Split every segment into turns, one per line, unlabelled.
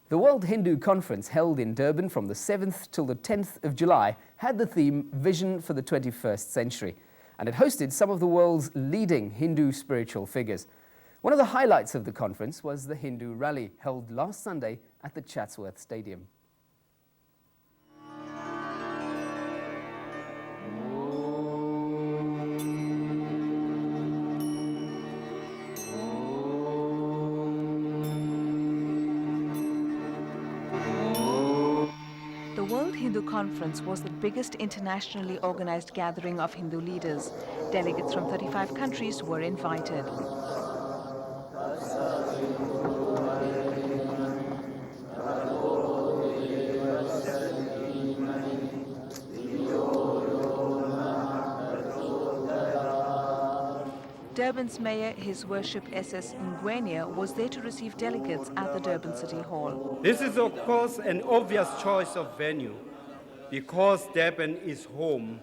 The World Hindu Conference, held in Durban from the 7th till the 10th of July, had the theme Vision for the 21st Century, and it hosted some of the world's leading Hindu spiritual figures. One of the highlights of the conference was the Hindu rally, held last Sunday at the Chatsworth Stadium.
The World Hindu Conference was the biggest internationally organized gathering of Hindu leaders. Delegates from 35 countries were invited. Durban's mayor, His Worship S.S. Ngwenya, was there to receive delegates at the Durban City Hall.
This is, of course, an obvious choice of venue because Durban is home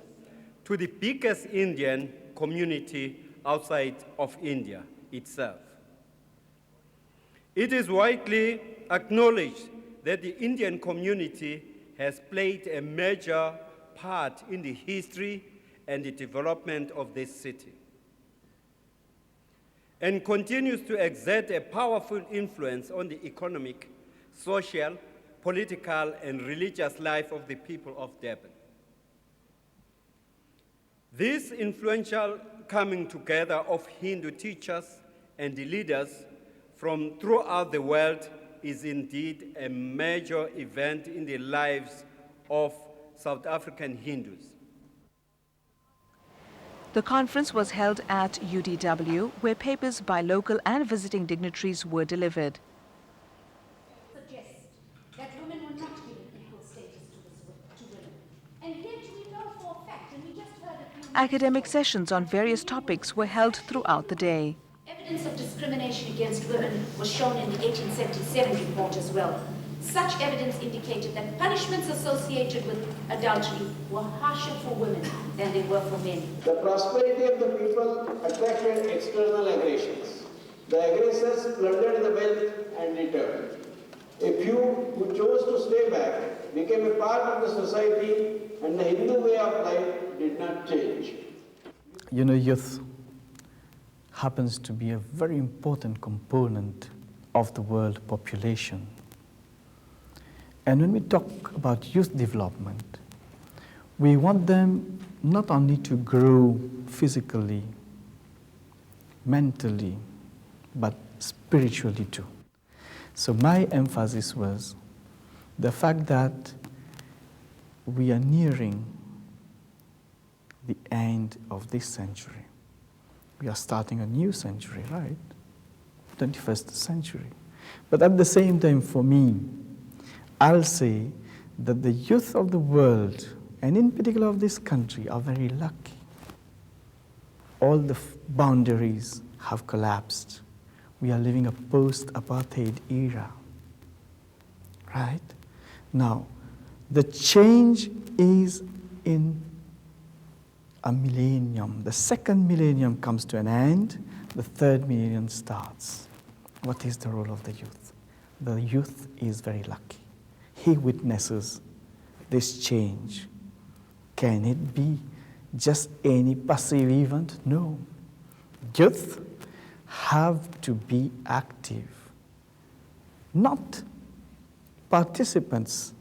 to the biggest Indian community outside of India itself. It is widely acknowledged that the Indian community has played a major part in the history and the development of this city, and continues to exert a powerful influence on the economic, social, political, and religious life of the people of Durban. This influential coming together of Hindu teachers and leaders from throughout the world is indeed a major event in the lives of South African Hindus.
The conference was held at UDW, where papers by local and visiting dignitaries were delivered.
Suggest that women were not given equal status to women. And yet we know for a fact, and we just heard a few
Academic sessions on various topics were held throughout the day.
evidence of discrimination against women was shown in the 1877 report as well. Such evidence indicated that punishments associated with adultery were harsher for women than they were for men.
The prosperity of the people attracted external aggressions. The aggressors plundered the wealth and returned. A few who chose to stay back became a part of the society, and the Hindu way of life did not change.
You know, youth happens to be a very important component of the world population. And when we talk about youth development, we want them not only to grow physically, mentally, but spiritually too. So my emphasis was the fact that we are nearing the end of this century. We are starting a new century, right? 21st century. But at the same time, for me, I'll say that the youth of the world, and in particular of this country, are very lucky. All the boundaries have collapsed. We are living a post-apartheid era, right? Now, the change is in a millennium. The second millennium comes to an end, the third millennium starts. What is the role of the youth? The youth is very lucky. He witnesses this change. Can it be just any passive event? No. Youth have to be active, not participants,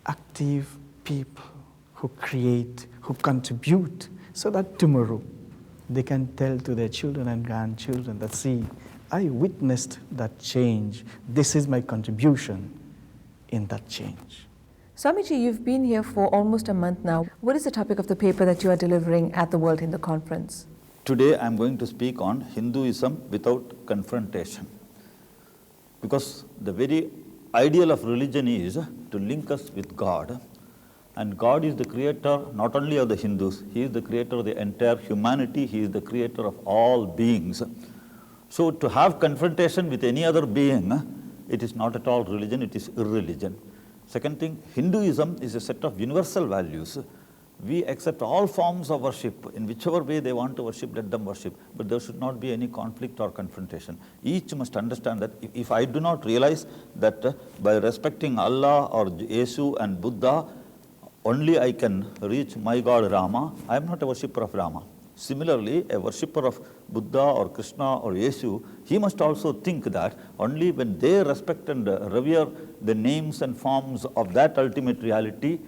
active people who create, who contribute, so that tomorrow they can tell to their children and grandchildren that, see, I witnessed that change. This is my contribution in that change.
Swamiji, you've been here for almost a month now. What is the topic of the paper that you are delivering at the World Hindu Conference?
Today I am going to speak on Hinduism without confrontation. Because the very ideal of religion is to link us with God. And God is the creator not only of the Hindus, He is the creator of the entire humanity, He is the creator of all beings. So to have confrontation with any other being, it is not at all religion, it is irreligion. Second thing, Hinduism is a set of universal values We accept all forms of worship. In whichever way they want to worship, let them worship. But there should not be any conflict or confrontation. Each must understand that if I do not realize that by respecting Allah or Yesu and Buddha, only I can reach my God Rama, I am not a worshipper of Rama. Similarly, a worshipper of Buddha or Krishna or Yesu, he must also think that only when they respect and revere the names and forms of that ultimate reality,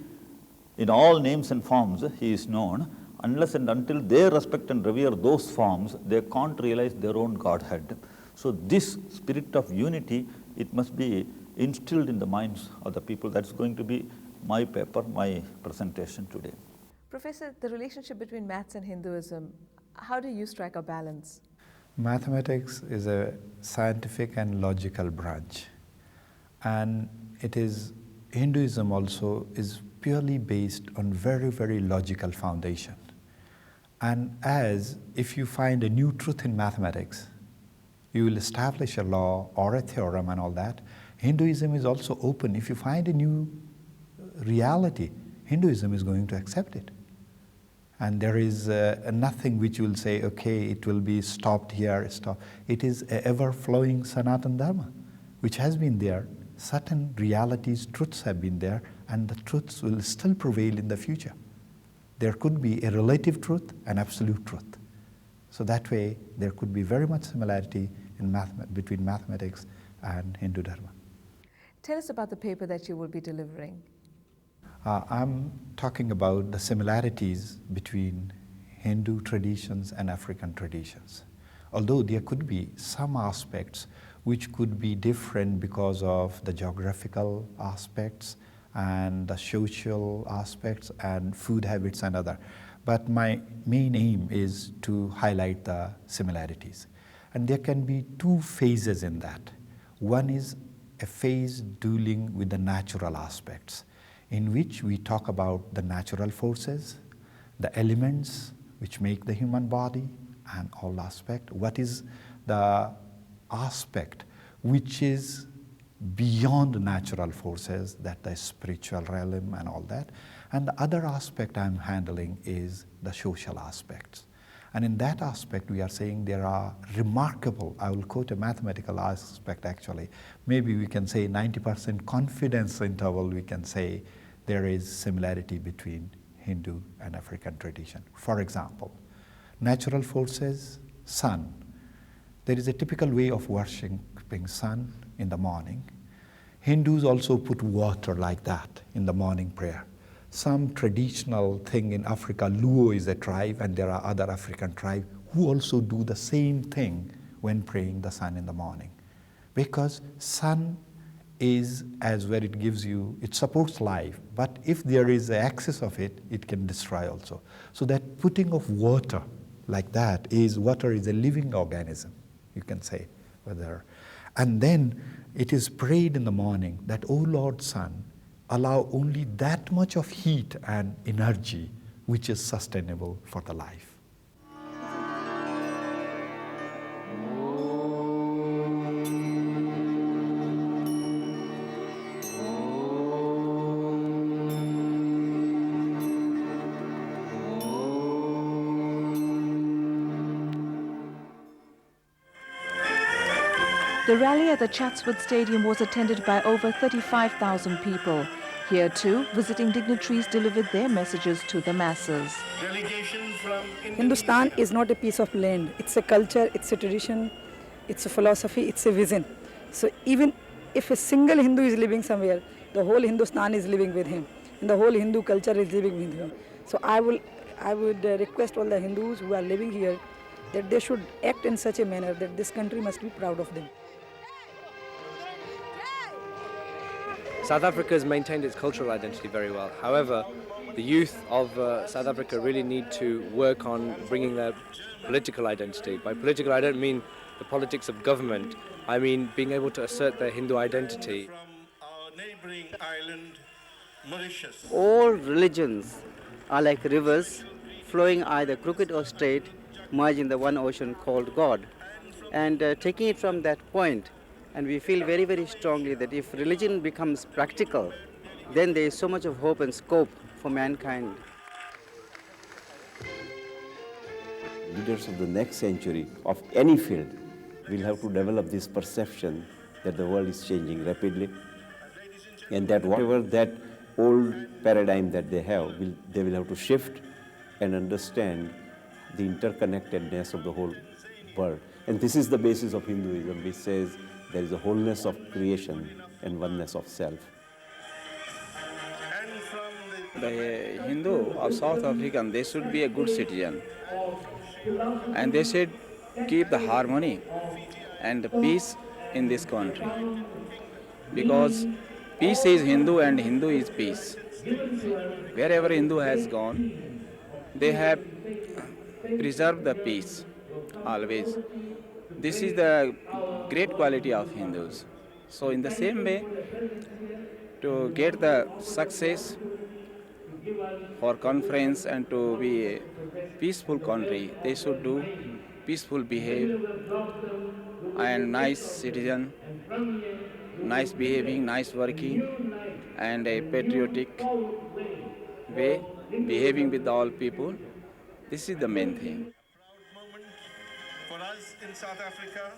in all names and forms he is known, unless and until they respect and revere those forms, they can't realize their own Godhead. So this spirit of unity, it must be instilled in the minds of the people. That's going to be my paper, my presentation today.
Professor, the relationship between maths and Hinduism, how do you strike a balance?
Mathematics is a scientific and logical branch, and Hinduism also is purely based on very, very logical foundation. And as if you find a new truth in mathematics, you will establish a law or a theorem and all that. Hinduism is also open. If you find a new reality, Hinduism is going to accept it. And there is nothing which will say, okay, it will be stopped here, stop. It is an ever-flowing Sanatana Dharma, which has been there. Certain realities, truths have been there, and the truths will still prevail in the future. There could be a relative truth and absolute truth. So that way, there could be very much similarity between mathematics and Hindu Dharma.
Tell us about the paper that you will be delivering.
I'm talking about the similarities between Hindu traditions and African traditions. Although there could be some aspects which could be different because of the geographical aspects and the social aspects and food habits and other. But my main aim is to highlight the similarities. And there can be two phases in that. One is a phase dealing with the natural aspects, in which we talk about the natural forces, the elements which make the human body and all aspect. What is the aspect which is beyond natural forces, that the spiritual realm and all that. And the other aspect I'm handling is the social aspects. And in that aspect, we are saying there are remarkable, I will quote a mathematical aspect actually, maybe we can say 90% confidence interval, we can say there is similarity between Hindu and African tradition. For example, natural forces, sun. There is a typical way of worshipping sun in the morning. Hindus also put water like that in the morning prayer. Some traditional thing in Africa, Luo is a tribe, and there are other African tribes who also do the same thing when praying the sun in the morning. Because sun is as where it gives you, it supports life, but if there is an excess of it, it can destroy also. So that putting of water like that is, water is a living organism, you can say. And then it is prayed in the morning that, O Lord Sun, allow only that much of heat and energy which is sustainable for the life.
The rally at the Chatsworth Stadium was attended by over 35,000 people. Here too, visiting dignitaries delivered their messages to the masses.
Hindustan is not a piece of land. It's a culture, it's a tradition, it's a philosophy, it's a vision. So even if a single Hindu is living somewhere, the whole Hindustan is living with him, and the whole Hindu culture is living with him. So I would request all the Hindus who are living here that they should act in such a manner that this country must be proud of them.
South Africa has maintained its cultural identity very well. However, the youth of South Africa really need to work on bringing their political identity. By political, I don't mean the politics of government. I mean being able to assert their Hindu identity.
From our neighboring island, Mauritius.
All religions are like rivers flowing either crooked or straight, merge in the one ocean called God. And taking it from that point, and we feel very, very strongly that if religion becomes practical, then there is so much of hope and scope for mankind.
Leaders of the next century of any field will have to develop this perception that the world is changing rapidly, and that whatever that old paradigm that they will have to shift and understand the interconnectedness of the whole world. And this is the basis of Hinduism, which says there is a wholeness of creation and oneness of self.
The Hindu of South African, they should be a good citizen, and they should keep the harmony and the peace in this country, because peace is Hindu and Hindu is peace. Wherever Hindu has gone, they have preserved the peace always. This is the great quality of Hindus. So in the same way, to get the success for conference and to be a peaceful country, they should do peaceful behave and nice citizen, nice behaving, nice working, and a patriotic way, behaving with all people. This is the main thing.
For us in South Africa,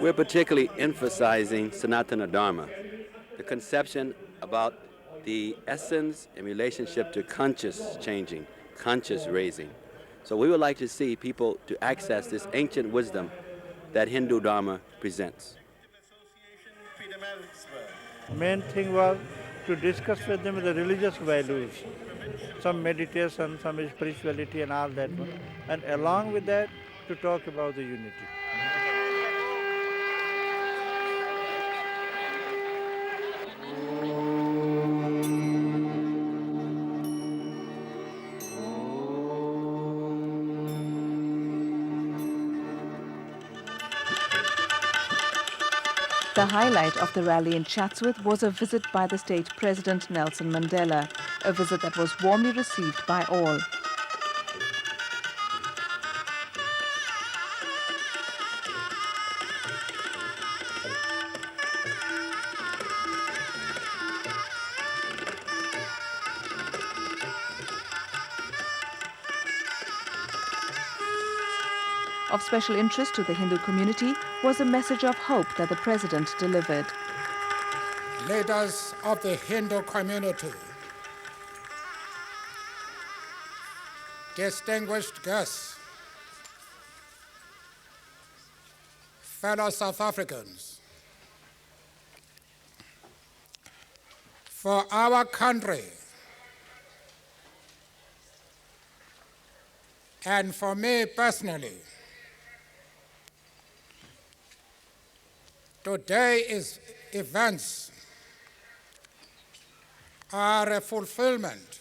we're particularly emphasizing Sanatana Dharma, the conception about the essence and relationship to conscious changing, conscious raising. So we would like to see people to access this ancient wisdom that Hindu Dharma presents.
Main thing was to discuss with them the religious values, some meditation, some spirituality and all that one. And along with that, to talk about the unity.
The highlight of the rally in Chatsworth was a visit by the state president Nelson Mandela, a visit that was warmly received by all. Of special interest to the Hindu community was a message of hope that the president delivered.
Leaders of the Hindu community, distinguished guests, fellow South Africans, for our country and for me personally, today's events are a fulfillment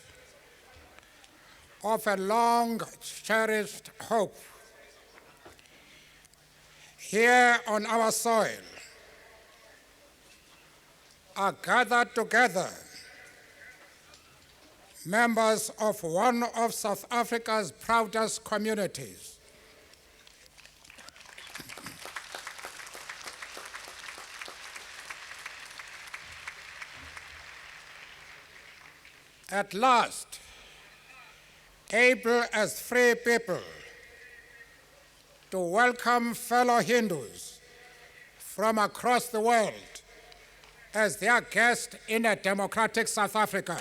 of a long-cherished hope. Here on our soil are gathered together members of one of South Africa's proudest communities. At last, able as free people to welcome fellow Hindus from across the world as their guest in a democratic South Africa.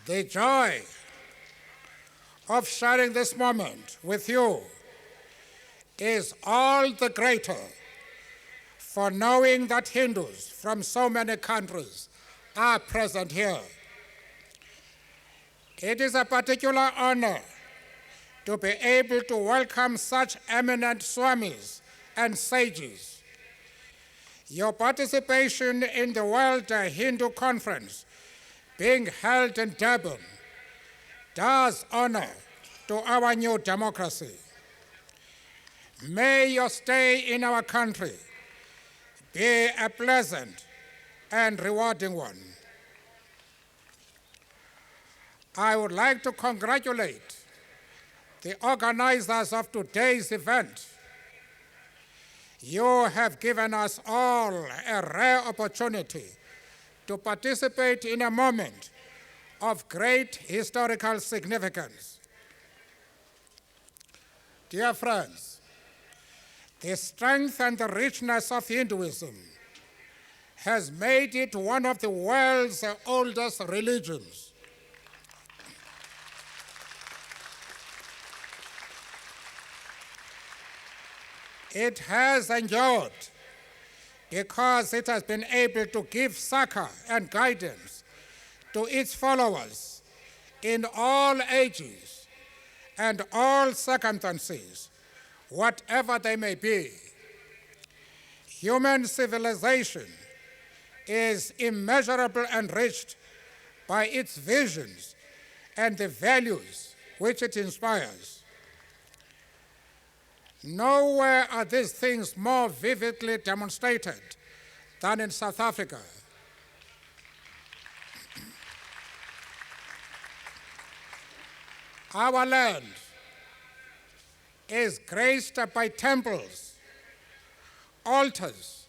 The joy of sharing this moment with you is all the greater for knowing that Hindus from so many countries are present here. It is a particular honor to be able to welcome such eminent swamis and sages. Your participation in the World Hindu Conference being held in Durban does honor to our new democracy. May your stay in our country be a pleasant and rewarding one. I would like to congratulate the organizers of today's event. You have given us all a rare opportunity to participate in a moment of great historical significance. Dear friends, the strength and the richness of Hinduism has made it one of the world's oldest religions. It has endured because it has been able to give succor and guidance to its followers in all ages and all circumstances, whatever they may be. Human civilization is immeasurably enriched by its visions and the values which it inspires. Nowhere are these things more vividly demonstrated than in South Africa. Our land is graced by temples, altars,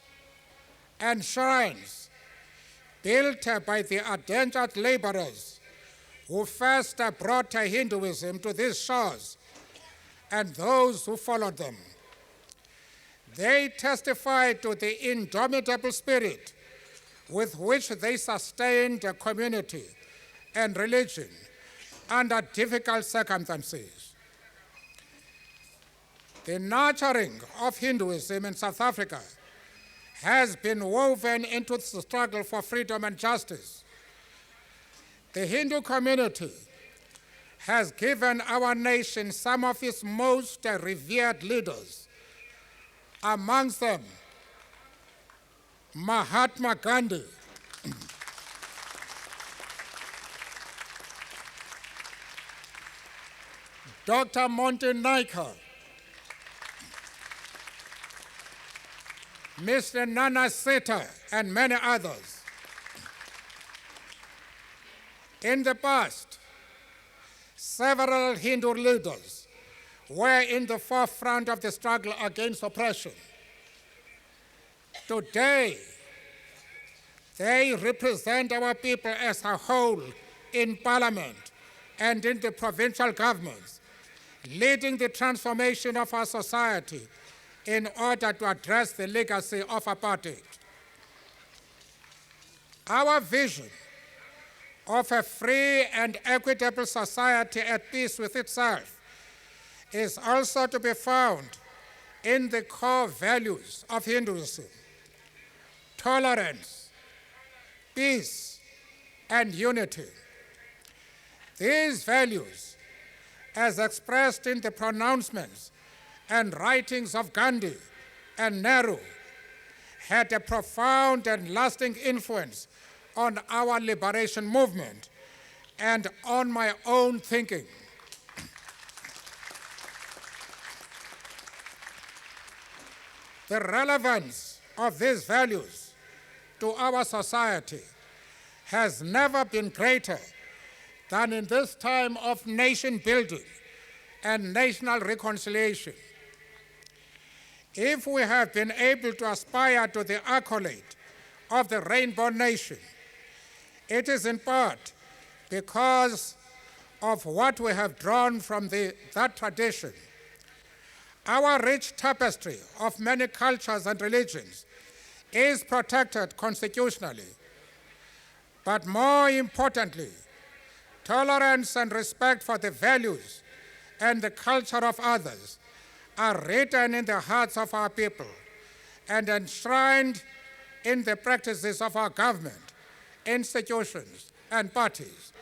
and shrines built by the indentured laborers who first brought Hinduism to these shores and those who followed them. They testify to the indomitable spirit with which they sustained a community and religion under difficult circumstances. The nurturing of Hinduism in South Africa has been woven into the struggle for freedom and justice. The Hindu community has given our nation some of its most revered leaders, amongst them Mahatma Gandhi, Dr. Monty Naika, Mr. Nana Sita, and many others. In the past, several Hindu leaders were in the forefront of the struggle against oppression. Today, they represent our people as a whole in Parliament and in the provincial governments, leading the transformation of our society in order to address the legacy of apartheid. Our vision of a free and equitable society at peace with itself is also to be found in the core values of Hinduism: tolerance, peace, and unity. These values, as expressed in the pronouncements and writings of Gandhi and Nehru, had a profound and lasting influence on our liberation movement and on my own thinking. The relevance of these values to our society has never been greater than in this time of nation building and national reconciliation. If we have been able to aspire to the accolade of the Rainbow Nation, it is in part because of what we have drawn from that tradition. Our rich tapestry of many cultures and religions is protected constitutionally. But more importantly, tolerance and respect for the values and the culture of others are written in the hearts of our people and enshrined in the practices of our government, institutions, and parties.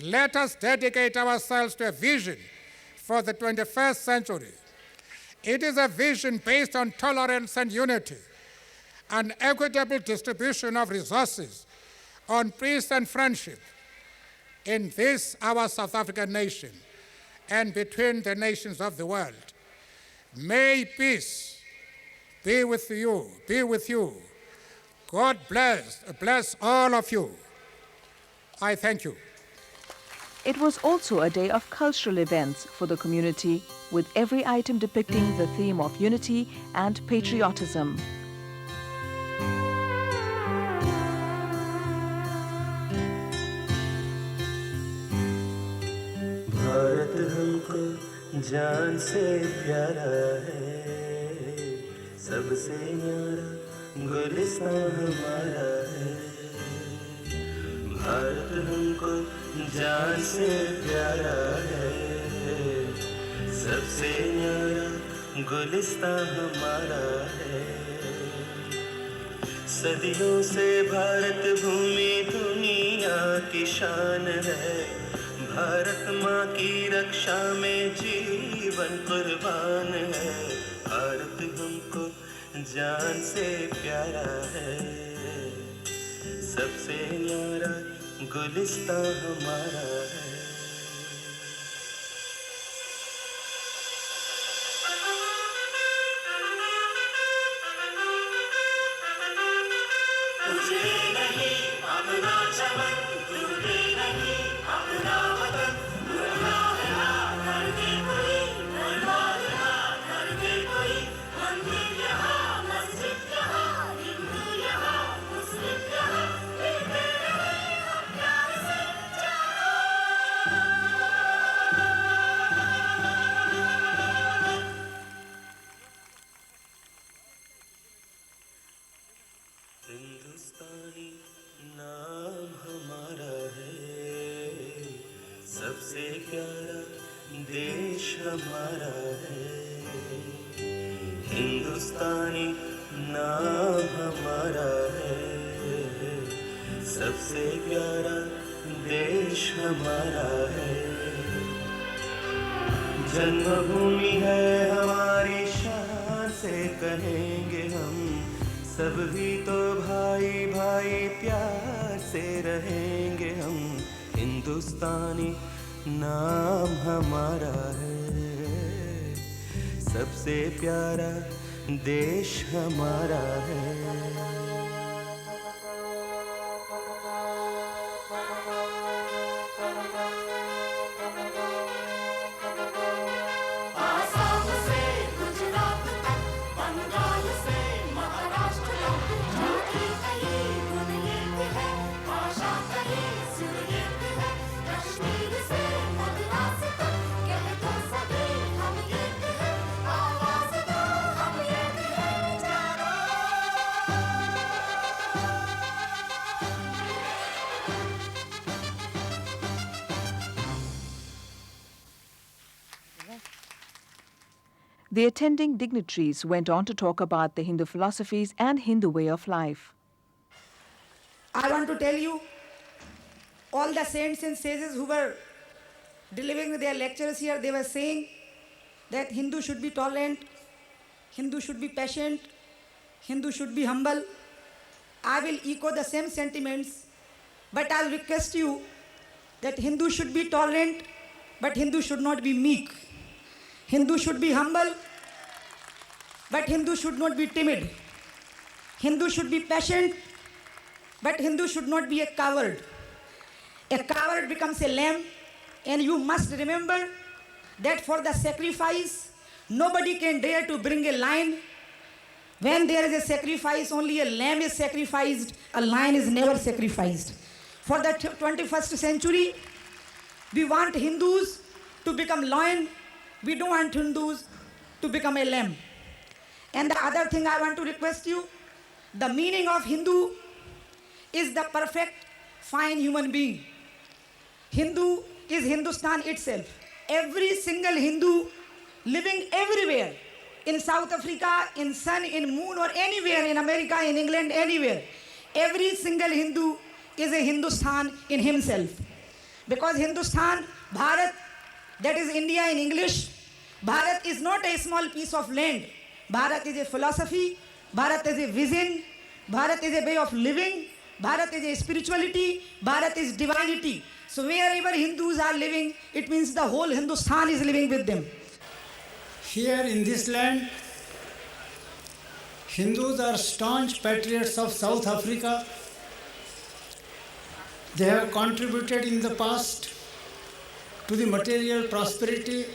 Let us dedicate ourselves to a vision for the 21st century. It is a vision based on tolerance and unity, an equitable distribution of resources, on peace and friendship in this, our South African nation, and between the nations of the world. May peace be with you, be with you. God bless all of you. I thank you.
It was also a day of cultural events for the community, with every item depicting the theme of unity and patriotism.
Bharat हमको जान से प्यारा है, सबसे न्यारा गुलिस्तान हमारा है। भारत हमको जान से प्यारा है, सबसे न्यारा गुलिस्तान हमारा है। सदियों से भारत भूमि दुनिया की शान है, भारत माँ की रक्षा में जीवन कुर्बान है। भारत हमको जान से प्यारा है, सबसे न्यारा गुलिस्तान हमारा है। हिंदुस्तानी नाम हमारा है, सबसे प्यारा देश हमारा है। हिंदुस्तानी नाम हमारा है, सबसे प्यारा देश हमारा है। जन्मभूमि है हमारी शान से कहेंगे हम, सब भी तो भाई भाई प्यार से रहेंगे हम। हिंदुस्तानी नाम हमारा है, सबसे प्यारा देश हमारा है।
The attending dignitaries went on to talk about the Hindu philosophies and Hindu way of life.
I want to tell you, all the saints and sages who were delivering their lectures here, they were saying that Hindu should be tolerant, Hindu should be patient, Hindu should be humble. I will echo the same sentiments, but I'll request you that Hindu should be tolerant, but Hindu should not be meek. Hindu should be humble, but Hindu should not be timid. Hindu should be patient, but Hindu should not be a coward. A coward becomes a lamb, and you must remember that for the sacrifice, nobody can dare to bring a lion. When there is a sacrifice, only a lamb is sacrificed, a lion is never sacrificed. For the 21st century, we want Hindus to become lion. We don't want Hindus to become a lamb. And the other thing I want to request you, the meaning of Hindu is the perfect, fine human being. Hindu is Hindustan itself. Every single Hindu living everywhere, in South Africa, in sun, in moon, or anywhere, in America, in England, anywhere, every single Hindu is a Hindustan in himself. Because Hindustan, Bharat, that is India in English, Bharat is not a small piece of land. Bharat is a philosophy, Bharat is a vision, Bharat is a way of living, Bharat is a spirituality, Bharat is divinity. So wherever Hindus are living, it means the whole Hindustan is living with them.
Here in this land, Hindus are staunch patriots of South Africa. They have contributed in the past to the material prosperity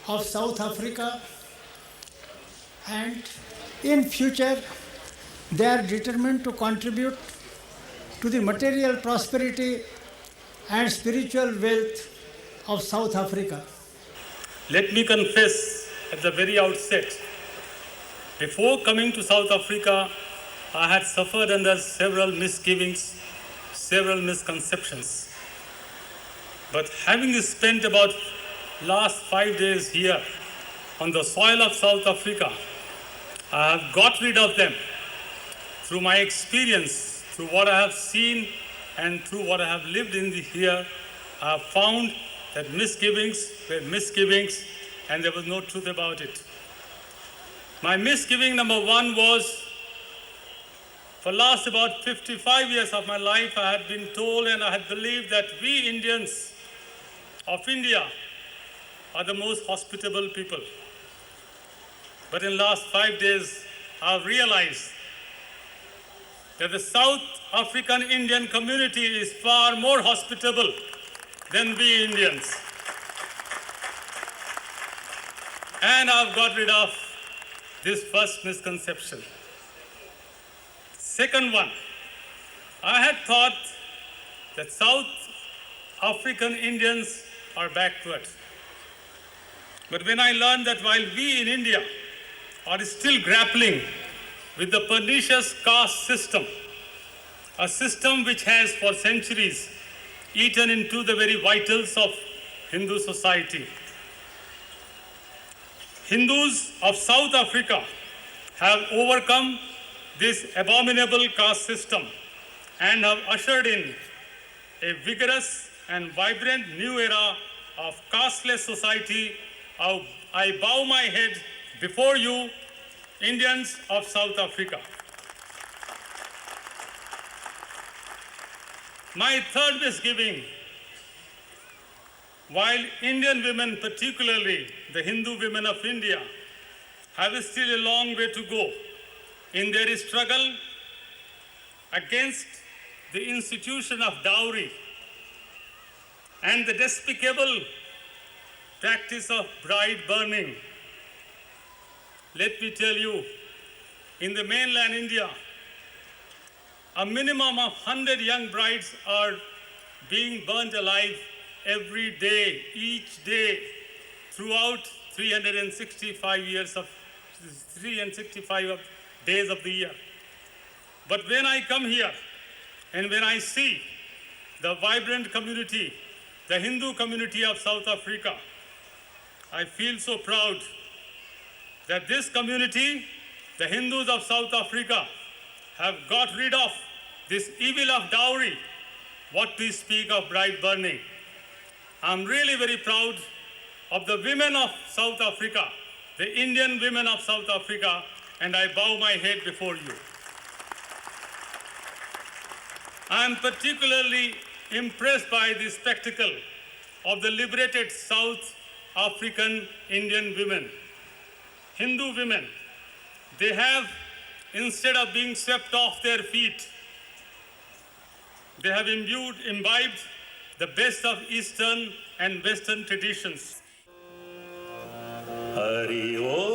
of South Africa, and in future they are determined to contribute to the material prosperity and spiritual wealth of South Africa.
Let me confess at the very outset, before coming to South Africa, I had suffered under several misgivings, several misconceptions. But having spent about last 5 days here on the soil of South Africa, I have got rid of them through my experience, through what I have seen and through what I have lived in here. I have found that misgivings were misgivings and there was no truth about it. My misgiving number one was, for last about 55 years of my life, I had been told and I had believed that we Indians of India are the most hospitable people. But in last 5 days, I have realized that the South African Indian community is far more hospitable than we Indians. And I've got rid of this first misconception. Second one, I had thought that South African Indians are backward. But when I learned that while we in India are still grappling with the pernicious caste system, a system which has for centuries eaten into the very vitals of Hindu society. Hindus of South Africa have overcome this abominable caste system and have ushered in a vigorous and vibrant new era of casteless society. I bow my head before you, Indians of South Africa. My third misgiving, while Indian women, particularly the Hindu women of India, have still a long way to go in their struggle against the institution of dowry and the despicable practice of bride burning. Let me tell you, in the mainland India, a minimum of 100 young brides are being burnt alive every day, each day, throughout 365 days of the year. But when I come here and when I see the vibrant community, the Hindu community of South Africa, I feel so proud that this community, the Hindus of South Africa, have got rid of this evil of dowry, what we speak of bride burning. I'm really very proud of the women of South Africa, the Indian women of South Africa, and I bow my head before you. I'm particularly impressed by the spectacle of the liberated South African Indian women, Hindu women. They have, instead of being swept off their feet, they have imbibed the best of Eastern and Western traditions.
Hari Om.